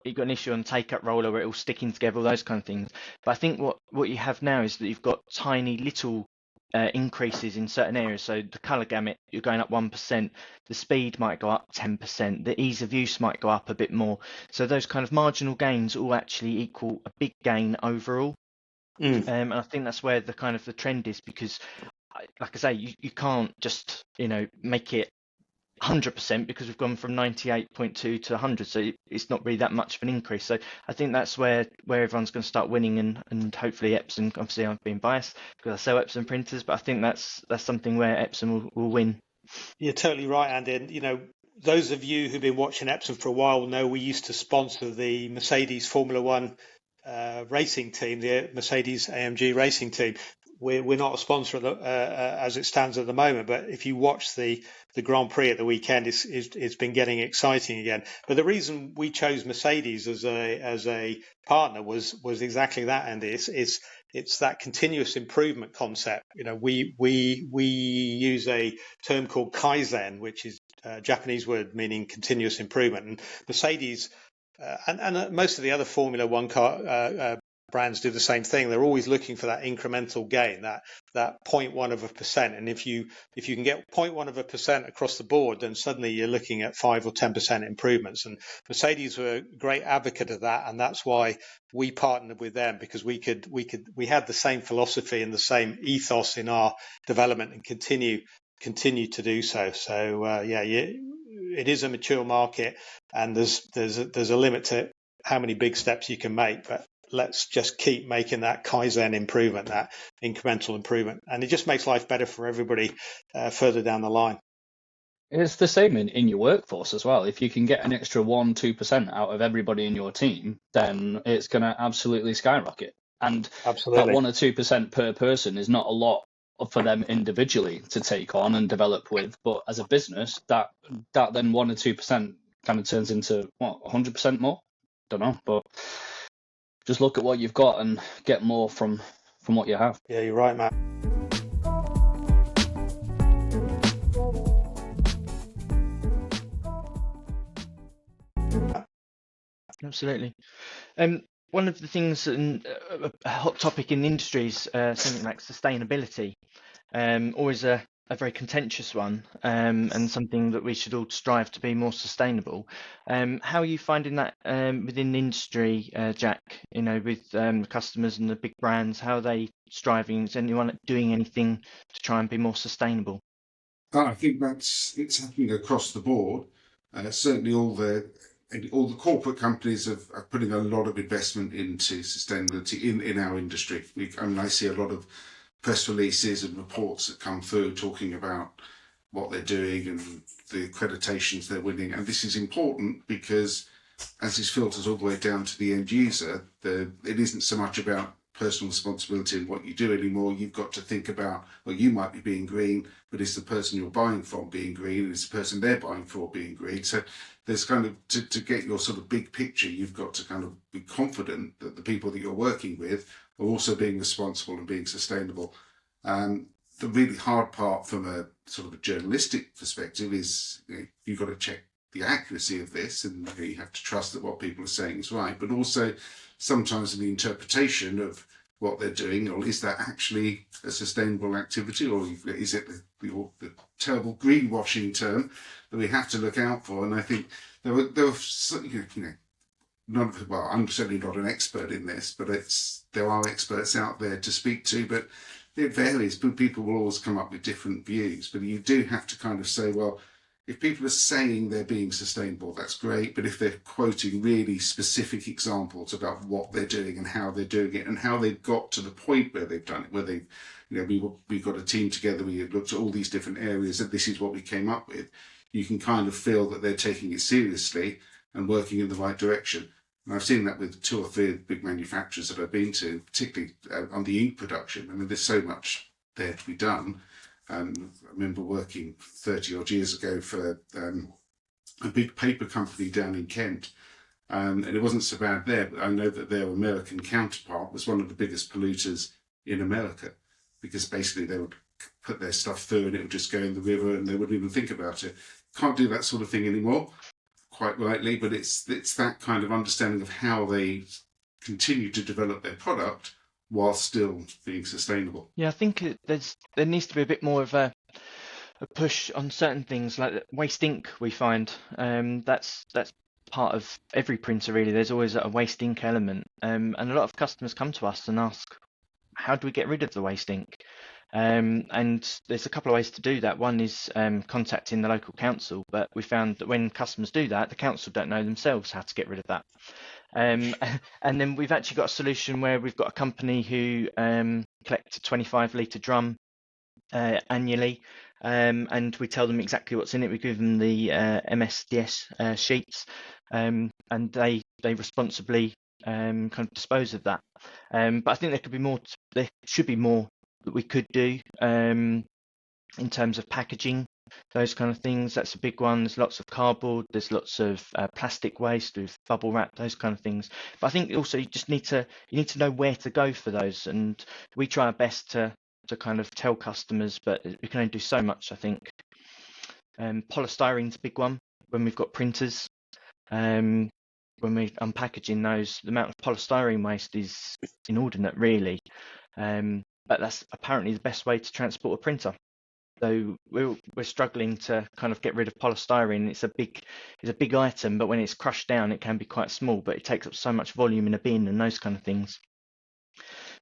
Speaker 1: You've got an issue on take-up roller where it all sticking together, all those kind of things. But I think what you have now is that you've got tiny little increases in certain areas. So the color gamut, you're going up 1%, the speed might go up 10%, the ease of use might go up a bit more. So those kind of marginal gains all actually equal a big gain overall. And I think that's where the kind of the trend is, because like I say, you can't just make it 100%, because we've gone from 98.2 to 100, so it's not really that much of an increase. So I think that's where everyone's going to start winning, and hopefully Epson, obviously I'm being biased because I sell Epson printers, but I think that's something where Epson will win.
Speaker 2: You're totally right, Andy. And those of you who've been watching Epson for a while know we used to sponsor the Mercedes Formula One racing team, the Mercedes AMG racing team. We're not a sponsor as it stands at the moment, but if you watch the Grand Prix at the weekend, it's been getting exciting again. But the reason we chose Mercedes as a partner was exactly that, Andy. It's that continuous improvement concept. We use a term called Kaizen, which is a Japanese word meaning continuous improvement, and Mercedes and most of the other Formula One car brands do the same thing. They're always looking for that incremental gain, that 0.1%. And if you can get 0.1% across the board, then suddenly you're looking at 5 or 10% improvements. And Mercedes were a great advocate of that, and that's why we partnered with them, because we had the same philosophy and the same ethos in our development, and continue to do so. So it is a mature market, and there's a limit to how many big steps you can make, but let's just keep making that Kaizen improvement, that incremental improvement. And it just makes life better for everybody further down the line.
Speaker 3: It's the same in your workforce as well. If you can get an extra 1-2% out of everybody in your team, then it's going to absolutely skyrocket. And
Speaker 2: absolutely,
Speaker 3: that 1 or 2% per person is not a lot for them individually to take on and develop with. But as a business, that then 1 or 2% kind of turns into, 100% more? Don't know, but just look at what you've got and get more from what you have.
Speaker 2: Yeah, you're right, Matt.
Speaker 1: Absolutely. One of the things, and a hot topic in the industry is something like sustainability. Always a very contentious one, and something that we should all strive to be more sustainable. How are you finding that within the industry, Jack? With customers and the big brands, how are they striving? Is anyone doing anything to try and be more sustainable?
Speaker 4: I think it's happening across the board. Certainly, all the corporate companies are putting a lot of investment into sustainability in our industry. I see a lot of press releases and reports that come through talking about what they're doing and the accreditations they're winning. And this is important because as this filters all the way down to the end user, it isn't so much about personal responsibility in what you do anymore. You've got to think about, well, you might be being green, but is the person you're buying from being green, and is the person they're buying for being green? So there's kind of, to get your sort of big picture, you've got to kind of be confident that the people that you're working with are also being responsible and being sustainable. The really hard part from a sort of a journalistic perspective is you've got to check the accuracy of this, and you have to trust that what people are saying is right, but also sometimes in the interpretation of what they're doing, or is that actually a sustainable activity, or is it the terrible greenwashing term that we have to look out for? And I think there were I'm certainly not an expert in this, but there are experts out there to speak to, but it varies. People will always come up with different views, but you do have to kind of say, well, if people are saying they're being sustainable, that's great. But if they're quoting really specific examples about what they're doing and how they're doing it and how they've got to the point where they've done it, where they've, we got a team together, we looked at all these different areas and this is what we came up with, you can kind of feel that they're taking it seriously and working in the right direction. And I've seen that with 2 or 3 big manufacturers that I've been to, particularly on the ink production. I mean, there's so much there to be done. I remember working 30 odd years ago for a big paper company down in Kent, and it wasn't so bad there, but I know that their American counterpart was one of the biggest polluters in America, because basically they would put their stuff through and it would just go in the river and they wouldn't even think about it. Can't do that sort of thing anymore, quite rightly, but it's that kind of understanding of how they continue to develop their product while still being sustainable.
Speaker 1: Yeah, I think there needs to be a bit more of a push on certain things like waste ink. We find that's part of every printer really. There's always a waste ink element, and a lot of customers come to us and ask, how do we get rid of the waste ink? And there's a couple of ways to do that. One is contacting the local council, but we found that when customers do that, the council don't know themselves how to get rid of that. And then we've actually got a solution where we've got a company who collect a 25-litre drum annually, and we tell them exactly what's in it. We give them the MSDS sheets, and they responsibly kind of dispose of that. But I think there should be more that we could do in terms of packaging, those kind of things. That's a big one. There's lots of cardboard, there's lots of plastic waste with bubble wrap, those kind of things. But I think also you need to know where to go for those, and we try our best to kind of tell customers, but we can only do so much, I think. Polystyrene's a big one when we've got printers. When we're unpackaging those, the amount of polystyrene waste is inordinate, really. But that's apparently the best way to transport a printer. So we're struggling to kind of get rid of polystyrene. It's a big item, but when it's crushed down, it can be quite small, but it takes up so much volume in a bin and those kind of things.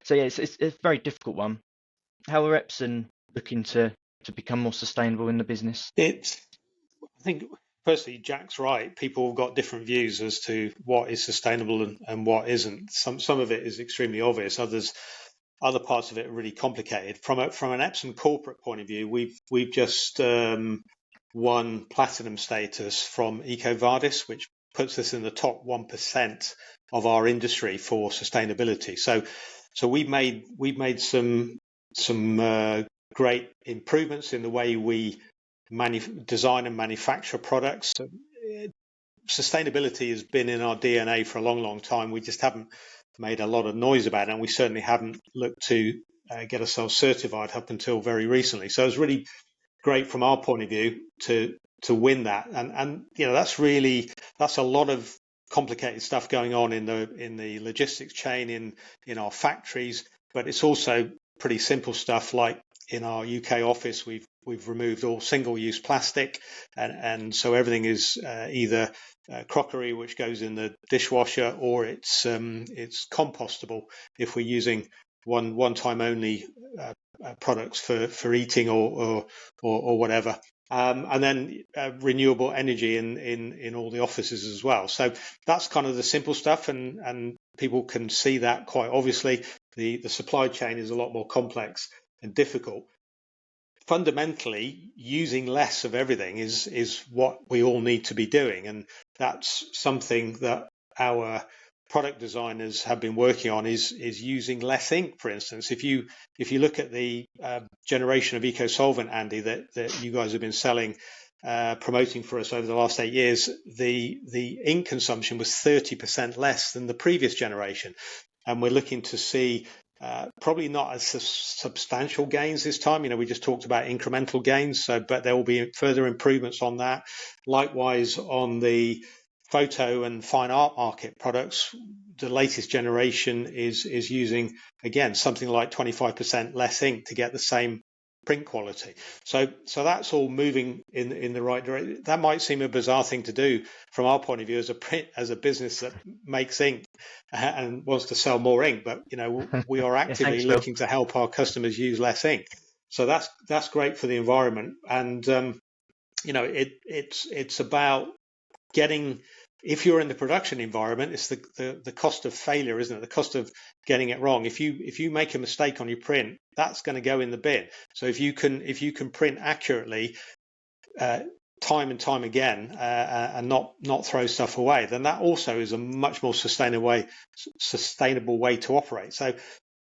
Speaker 1: So yeah, it's a very difficult one. How are Epson looking to become more sustainable in the business?
Speaker 2: I think firstly, Jack's right. People have got different views as to what is sustainable and what isn't. Some of it is extremely obvious. Other parts of it are really complicated. From an Epson corporate point of view, we've just won platinum status from EcoVadis, which puts us in the top 1% of our industry for sustainability. So we've made some great improvements in the way we design and manufacture products. Sustainability has been in our DNA for a long time. We just haven't made a lot of noise about it, and we certainly haven't looked to get ourselves certified up until very recently. So it's really great from our point of view to win that, and that's a lot of complicated stuff going on in the logistics chain in our factories, but it's also pretty simple stuff like in our UK office we've removed all single-use plastic, and so everything is either crockery which goes in the dishwasher, or it's compostable if we're using one-time only products for eating or whatever. And then renewable energy in all the offices as well. So that's kind of the simple stuff, and people can see that quite obviously. The supply chain is a lot more complex and difficult. Fundamentally, using less of everything is what we all need to be doing, and that's something that our product designers have been working on, is using less ink. For instance, if you look at the generation of EcoSolvent, Andy, that you guys have been selling, promoting for us over the last 8 years, the ink consumption was 30% less than the previous generation, and we're looking to see probably not as substantial gains this time. We just talked about incremental gains, but there will be further improvements on that. Likewise, on the photo and fine art market products, the latest generation is using, again, something like 25% less ink to get the same print quality. So that's all moving in the right direction. That might seem a bizarre thing to do from our point of view as a business that makes ink and wants to sell more ink, but we are actively looking to help our customers use less ink. So that's great for the environment, and it's about getting. If you're in the production environment, it's the cost of failure, isn't it? The cost of getting it wrong. If you make a mistake on your print, that's going to go in the bin. So if you can print accurately time and time again and not throw stuff away, then that also is a much more sustainable way to operate. So it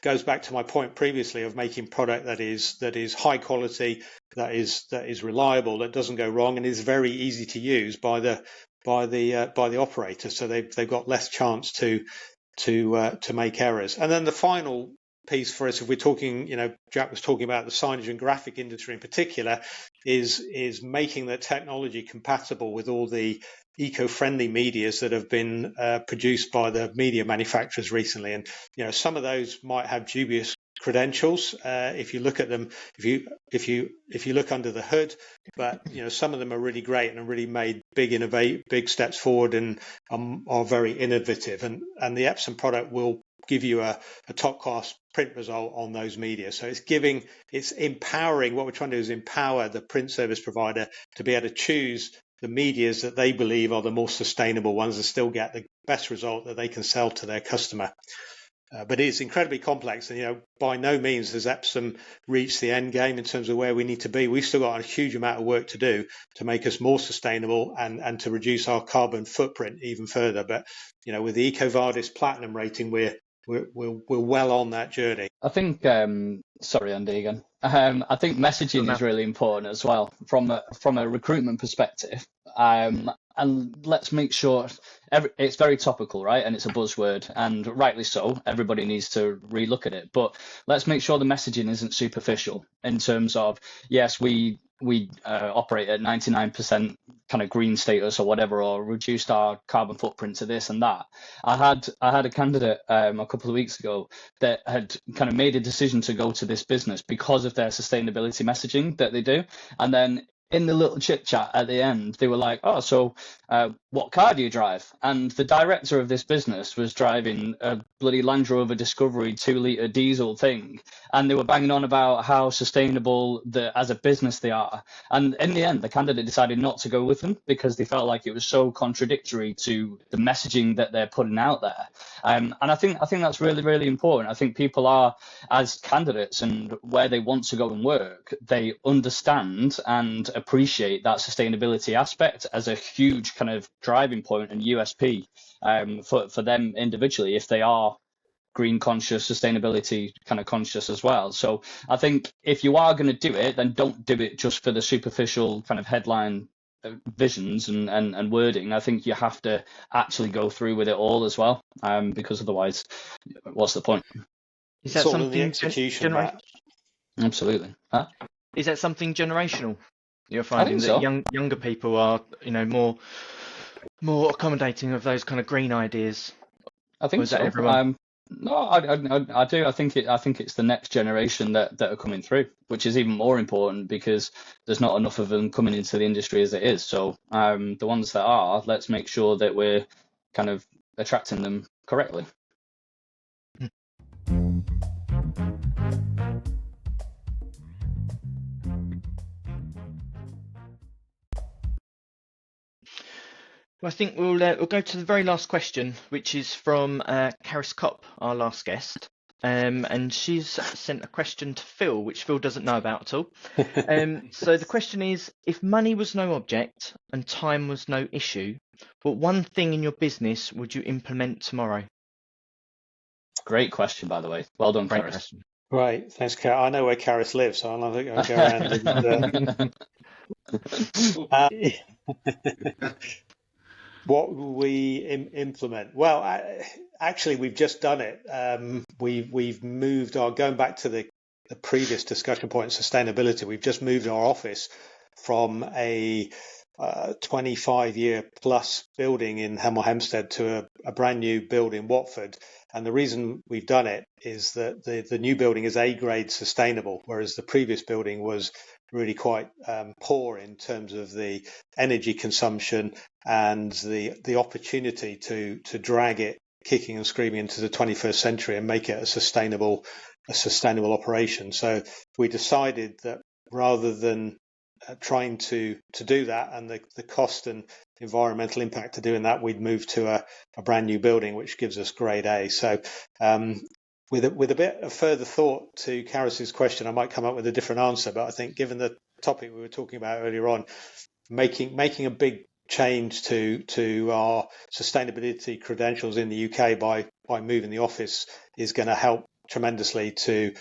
Speaker 2: goes back to my point previously of making product that is high quality, that is reliable, that doesn't go wrong, and is very easy to use by the operator, so they've got less chance to make errors. And then the final piece for us, if we're talking, Jack was talking about the signage and graphic industry in particular, is making the technology compatible with all the eco-friendly medias that have been produced by the media manufacturers recently. And some of those might have dubious credentials if you look at them, if you look under the hood, but some of them are really great and have really made big steps forward and are very innovative, and the Epson product will give you a top class print result on those media. So it's empowering. What we're trying to do is empower the print service provider to be able to choose the medias that they believe are the more sustainable ones and still get the best result that they can sell to their customer. But it's incredibly complex, and by no means has Epson reached the end game in terms of where we need to be. We've still got a huge amount of work to do to make us more sustainable and to reduce our carbon footprint even further. But with the EcoVadis Platinum rating, we're well on that journey.
Speaker 3: I think, sorry, Andy, again. I think messaging is really important as well from a recruitment perspective. And let's make sure it's very topical, right? And it's a buzzword, and rightly so. Everybody needs to relook at it. But let's make sure the messaging isn't superficial in terms of, yes, we operate at 99% kind of green status or whatever, or reduced our carbon footprint to this and that. I had a candidate a couple of weeks ago that had kind of made a decision to go to this business because of their sustainability messaging that they do, and then in the little chit chat at the end, they were like, "Oh, so what car do you drive?" And the director of this business was driving a bloody Land Rover Discovery 2-litre diesel thing, and they were banging on about how sustainable as a business they are. And in the end, the candidate decided not to go with them because they felt like it was so contradictory to the messaging that they're putting out there. And I think that's really, really important. I think people are, as candidates and where they want to go and work, they understand and appreciate that sustainability aspect as a huge kind of driving point and USP for them individually if they are green conscious, sustainability kind of conscious as well. So I think if you are going to do it, then don't do it just for the superficial kind of headline visions and wording. I think you have to actually go through with it all as well, because otherwise, what's the point?
Speaker 1: Is that something
Speaker 2: the execution?
Speaker 3: Absolutely. Huh?
Speaker 1: Is that something generational? You're finding that younger people are, more accommodating of those kind of green ideas.
Speaker 3: I think so. Everyone? No, I do. I think it's the next generation that are coming through, which is even more important because there's not enough of them coming into the industry as it is. So the ones that are, let's make sure that we're kind of attracting them correctly.
Speaker 1: Well, I think we'll go to the very last question, which is from Karis Copp, our last guest. And she's sent a question to Phil, which Phil doesn't know about at all. So the question is, if money was no object and time was no issue, what one thing in your business would you implement tomorrow?
Speaker 3: Great question, by the way. Well done,
Speaker 1: Great
Speaker 3: Karis.
Speaker 1: question.
Speaker 2: Right, thanks, Karis. I know where Karis lives, so I'll go around. What will we implement? Well, actually, we've just done it. We've moved going back to the previous discussion point, sustainability. We've just moved our office from 25-year plus building in Hemel Hempstead to a brand new build in Watford. And the reason we've done it is that the new building is A-grade sustainable, whereas the previous building was really quite poor in terms of the energy consumption and the opportunity to drag it kicking and screaming into the 21st century and make it a sustainable operation. So we decided that rather than trying to do that and the cost and environmental impact of doing that, we'd move to a brand new building, which gives us grade A. So with a bit of further thought to Karis's question, I might come up with a different answer. But I think given the topic we were talking about earlier on, making a big change to our sustainability credentials in the UK by moving the office is going to help tremendously to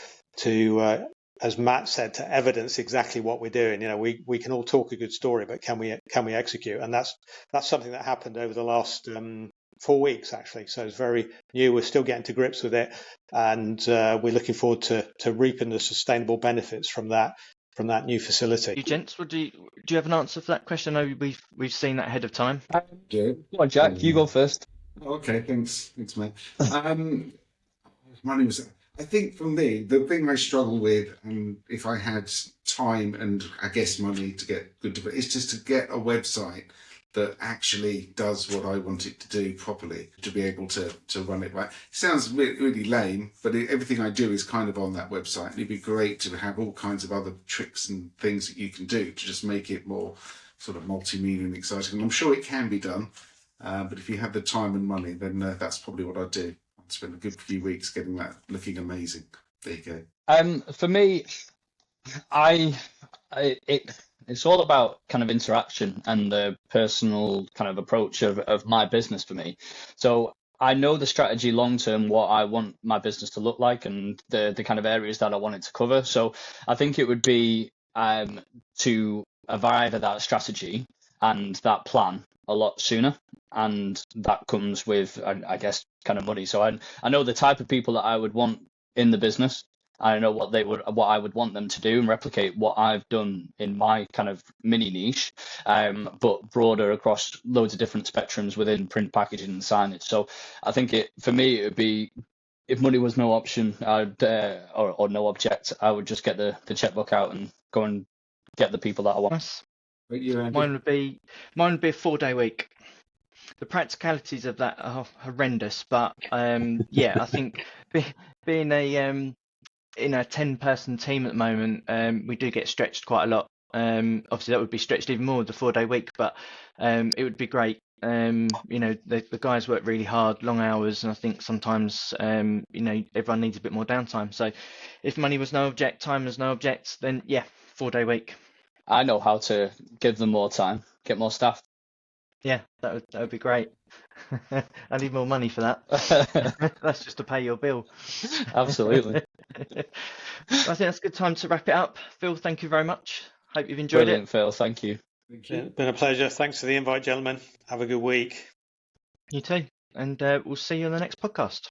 Speaker 2: as Matt said, to evidence exactly what we're doing. We can all talk a good story, but can we execute? And that's something that happened over the last 4 weeks, actually. So it's very new. We're still getting to grips with it, and we're looking forward to reaping the sustainable benefits from that new facility.
Speaker 1: You gents, do you have an answer for that question? I know we've seen that ahead of time.
Speaker 3: Go on, Jack. You go first.
Speaker 4: Okay, thanks, mate. My name is. I think for me, the thing I struggle with, and if I had time and I guess money to get good to it, is just to get a website that actually does what I want it to do properly, to be able to run it right. It sounds really lame, but everything I do is kind of on that website. And it'd be great to have all kinds of other tricks and things that you can do to just make it more sort of multimedia and exciting. And I'm sure it can be done, but if you have the time and money, then that's probably what I'd do. Spent a good few weeks getting that looking amazing. There you
Speaker 3: go. For me, it's all about kind of interaction and the personal kind of approach of my business for me. So I know the strategy long term, what I want my business to look like, and the kind of areas that I want it to cover. So I think it would be to arrive at that strategy and that plan a lot sooner, and that comes with, I guess, kind of money. So I know the type of people that I would want in the business. I know what I would want them to do and replicate what I've done in my kind of mini niche, but broader across loads of different spectrums within print packaging and signage. So I think for me it would be, if money was no option, or no object, I would just get the checkbook out and go and get the people that I want.
Speaker 1: Nice. Mine would be a 4-day week. The practicalities of that are horrendous, but yeah, I think being in a 10-person team at the moment, we do get stretched quite a lot. Obviously, that would be stretched even more with the 4-day week, but it would be great. The guys work really hard, long hours, and I think sometimes everyone needs a bit more downtime. So if money was no object, time was no object, then yeah, 4-day week.
Speaker 3: I know how to give them more time, get more staff.
Speaker 1: Yeah, that would be great. I need more money for that. That's just to pay your bill.
Speaker 3: Absolutely.
Speaker 1: I think that's a good time to wrap it up. Phil, thank you very much. Hope you've enjoyed
Speaker 3: Brilliant,
Speaker 1: it.
Speaker 3: Phil. Thank you.
Speaker 2: It's been a pleasure. Thanks for the invite, gentlemen. Have a good week.
Speaker 1: You too. And we'll see you on the next podcast.